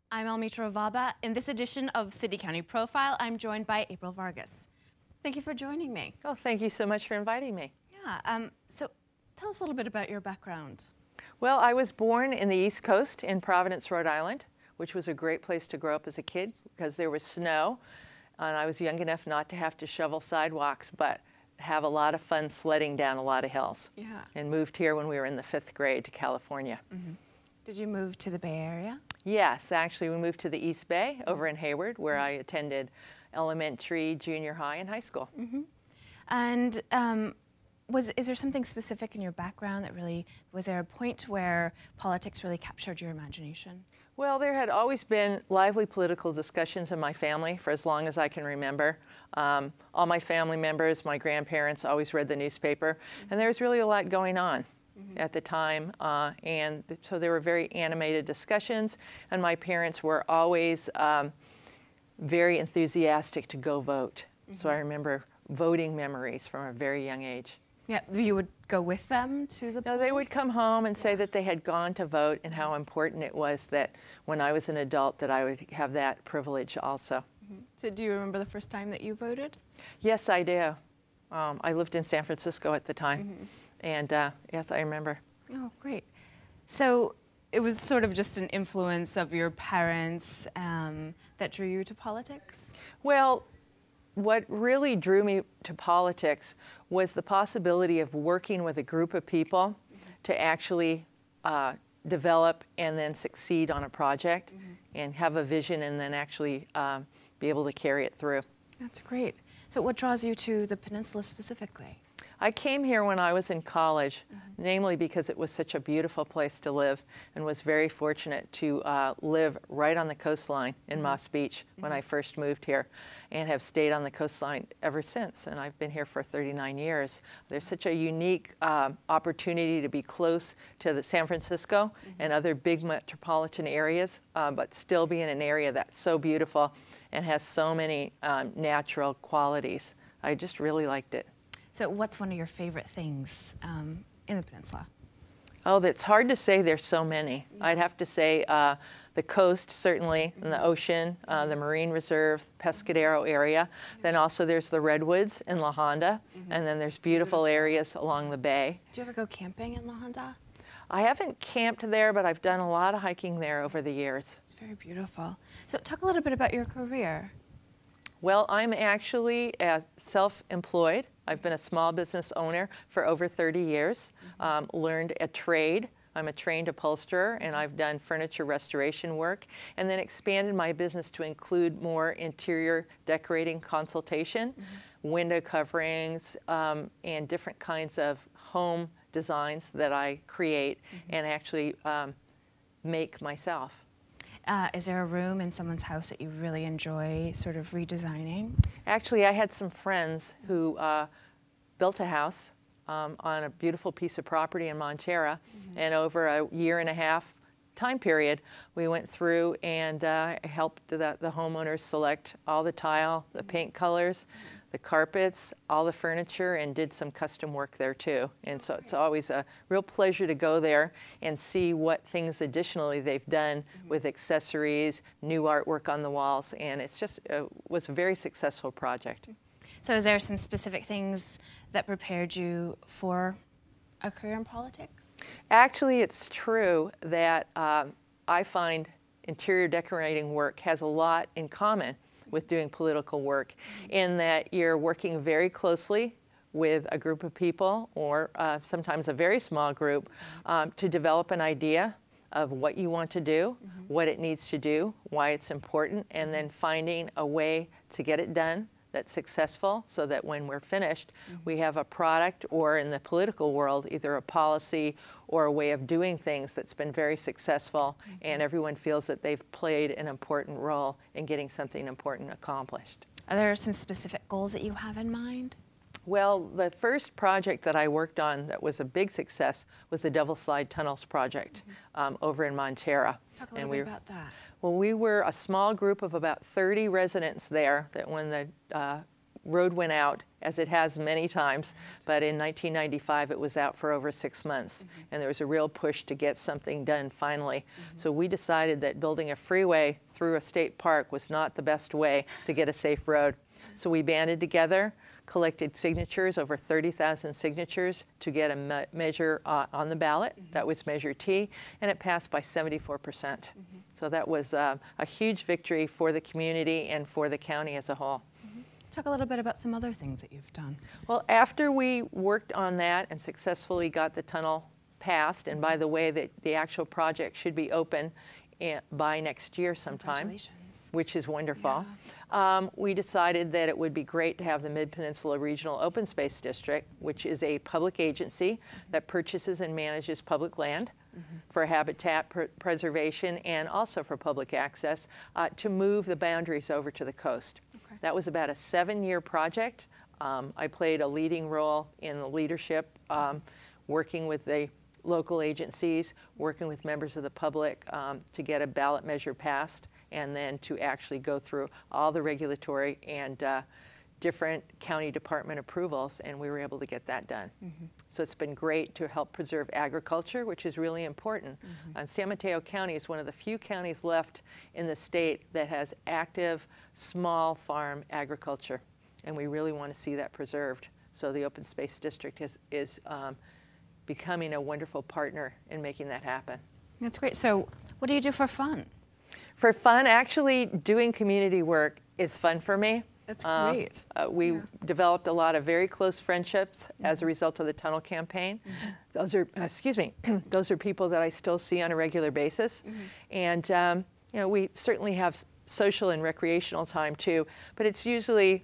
I'm Almetria Vaba. In this edition of City County Profile, I'm joined by April Vargas. Thank you for joining me. Oh, thank you so much for inviting me. Yeah, so tell us a little bit about your background. Well, I was born in the East Coast in Providence, Rhode Island, which was a great place to grow up as a kid because there was snow, and I was young enough not to have to shovel sidewalks, but have a lot of fun sledding down a lot of hills. Yeah. And moved here when we were in the 5th grade to California. Mm-hmm. Did you move to the Bay Area? Yes, actually we moved to the East Bay over in Hayward, where I attended elementary, junior high, and high school. Mm-hmm. And is there something specific in your background that really, was there a point where politics really captured your imagination? Well, there had always been lively political discussions in my family for as long as I can remember. All my family members, my grandparents always read the newspaper, and there was really a lot going on at the time, and so there were very animated discussions, and my parents were always very enthusiastic to go vote. So I remember voting memories from a very young age. Yeah, you would go with them to the polls? No, they would come home and say that they had gone to vote and how important it was that when I was an adult that I would have that privilege also. So do you remember the first time that you voted? Yes, I do. I lived in San Francisco at the time, and yes, I remember. Oh, great. So it was sort of just an influence of your parents that drew you to politics? Well, what really drew me to politics was the possibility of working with a group of people to actually develop and then succeed on a project and have a vision and then actually be able to carry it through. That's great. So what draws you to the peninsula specifically? I came here when I was in college, namely because it was such a beautiful place to live, and was very fortunate to live right on the coastline in Moss Beach when I first moved here, and have stayed on the coastline ever since, and I've been here for 39 years. There's such a unique opportunity to be close to the San Francisco and other big metropolitan areas, but still be in an area that's so beautiful and has so many natural qualities. I just really liked it. So what's one of your favorite things in the peninsula? Oh, it's hard to say. There's so many. I'd have to say the coast, certainly, and the ocean, the marine reserve, Pescadero area. Then also there's the redwoods in La Honda, and then there's beautiful areas along the bay. Do you ever go camping in La Honda? I haven't camped there, but I've done a lot of hiking there over the years. It's very beautiful. So talk a little bit about your career. Well, I'm actually self-employed. I've been a small business owner for over 30 years, learned a trade. I'm a trained upholsterer, and I've done furniture restoration work, and then expanded my business to include more interior decorating consultation, window coverings, and different kinds of home designs that I create and actually make myself. Is there a room in someone's house that you really enjoy sort of redesigning? Actually, I had some friends who built a house on a beautiful piece of property in Montera, and over a year-and-a-half time period, we went through and helped the homeowners select all the tile, the paint colors, the carpets, all the furniture, and did some custom work there too. And so it's always a real pleasure to go there and see what things additionally they've done with accessories, new artwork on the walls, and it's just was a very successful project. So is there some specific things that prepared you for a career in politics? Actually, it's true that I find interior decorating work has a lot in common with doing political work, in that you're working very closely with a group of people, or sometimes a very small group, to develop an idea of what you want to do, what it needs to do, why it's important, and then finding a way to get it done that's successful, so that when we're finished, we have a product, or in the political world, either a policy or a way of doing things that's been very successful, and everyone feels that they've played an important role in getting something important accomplished. Are there some specific goals that you have in mind? Well, the first project that I worked on that was a big success was the Devil Slide Tunnels project over in Montera. Talk a little bit about that. Well, we were a small group of about 30 residents there that when the road went out, as it has many times, but in 1995 it was out for over 6 months, and there was a real push to get something done finally. So we decided that building a freeway through a state park was not the best way to get a safe road. So we banded together, collected signatures, over 30,000 signatures, to get a measure on the ballot. That was Measure T, and it passed by 74%. So that was a huge victory for the community and for the county as a whole. Talk a little bit about some other things that you've done. Well, after we worked on that and successfully got the tunnel passed, and by the way, the actual project should be open by next year sometime, which is wonderful. Yeah. We decided that it would be great to have the Mid-Peninsula Regional Open Space District, which is a public agency that purchases and manages public land for habitat preservation and also for public access, to move the boundaries over to the coast. Okay. That was about a 7-year project. I played a leading role in the leadership, working with the local agencies, working with members of the public to get a ballot measure passed, and then to actually go through all the regulatory and different county department approvals, and we were able to get that done. So it's been great to help preserve agriculture, which is really important. And San Mateo County is one of the few counties left in the state that has active small farm agriculture, and we really want to see that preserved. So the Open Space District is becoming a wonderful partner in making that happen. That's great. So what do you do for fun? For fun, actually doing community work is fun for me. That's great. We developed a lot of very close friendships as a result of the tunnel campaign. Those are, excuse me, those are people that I still see on a regular basis. And you know, we certainly have social and recreational time too, but it's usually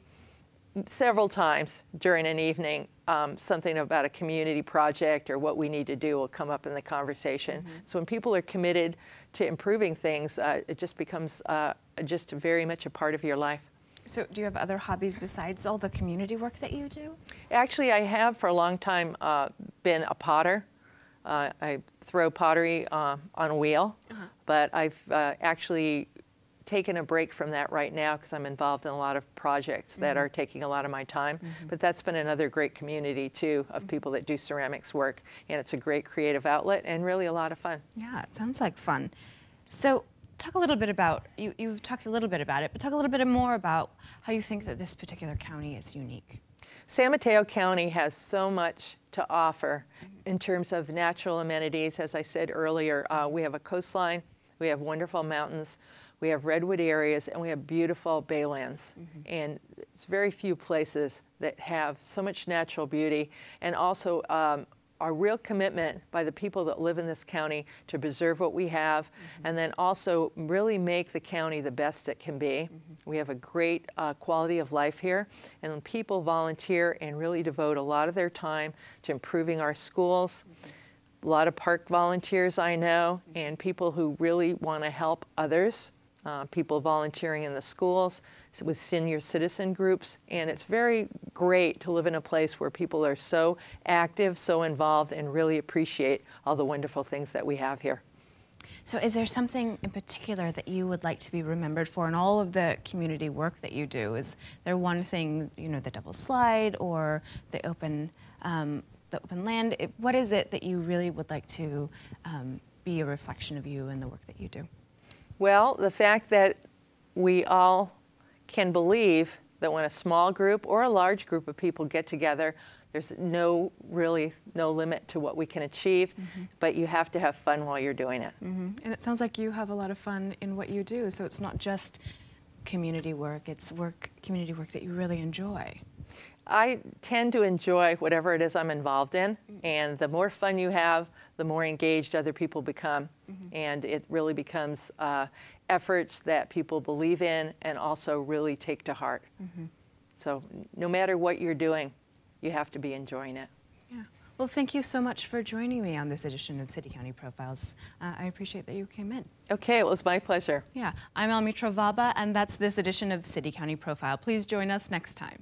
several times during an evening, something about a community project or what we need to do will come up in the conversation. So when people are committed to improving things, it just becomes just very much a part of your life. So do you have other hobbies besides all the community work that you do? Actually, I have for a long time been a potter. I throw pottery on a wheel, but I've actually taken a break from that right now because I'm involved in a lot of projects that are taking a lot of my time. But that's been another great community too of people that do ceramics work, and it's a great creative outlet and really a lot of fun. Yeah, it sounds like fun. So talk a little bit about, you've talked a little bit about it, but talk a little bit more about how you think that this particular county is unique. San Mateo County has so much to offer in terms of natural amenities. As I said earlier, we have a coastline, we have wonderful mountains, we have redwood areas, and we have beautiful baylands. And it's very few places that have so much natural beauty, and also a real commitment by the people that live in this county to preserve what we have, and then also really make the county the best it can be. We have a great quality of life here, and people volunteer and really devote a lot of their time to improving our schools. A lot of park volunteers I know, and people who really want to help others. People volunteering in the schools with senior citizen groups, and it's very great to live in a place where people are so active, so involved, and really appreciate all the wonderful things that we have here. So is there something in particular that you would like to be remembered for in all of the community work that you do? Is there one thing, you know, the double slide or the open land? What is it that you really would like to be a reflection of you and the work that you do? Well, the fact that we all can believe that when a small group or a large group of people get together, there's really no limit to what we can achieve, but you have to have fun while you're doing it. And it sounds like you have a lot of fun in what you do, so it's not just community work, it's community work that you really enjoy. I tend to enjoy whatever it is I'm involved in, and the more fun you have, the more engaged other people become, and it really becomes efforts that people believe in and also really take to heart. So no matter what you're doing, you have to be enjoying it. Yeah. Well, thank you so much for joining me on this edition of City County Profiles. I appreciate that you came in. Okay, it was my pleasure. Yeah, I'm Almetria Vaba, and that's this edition of City County Profile. Please join us next time.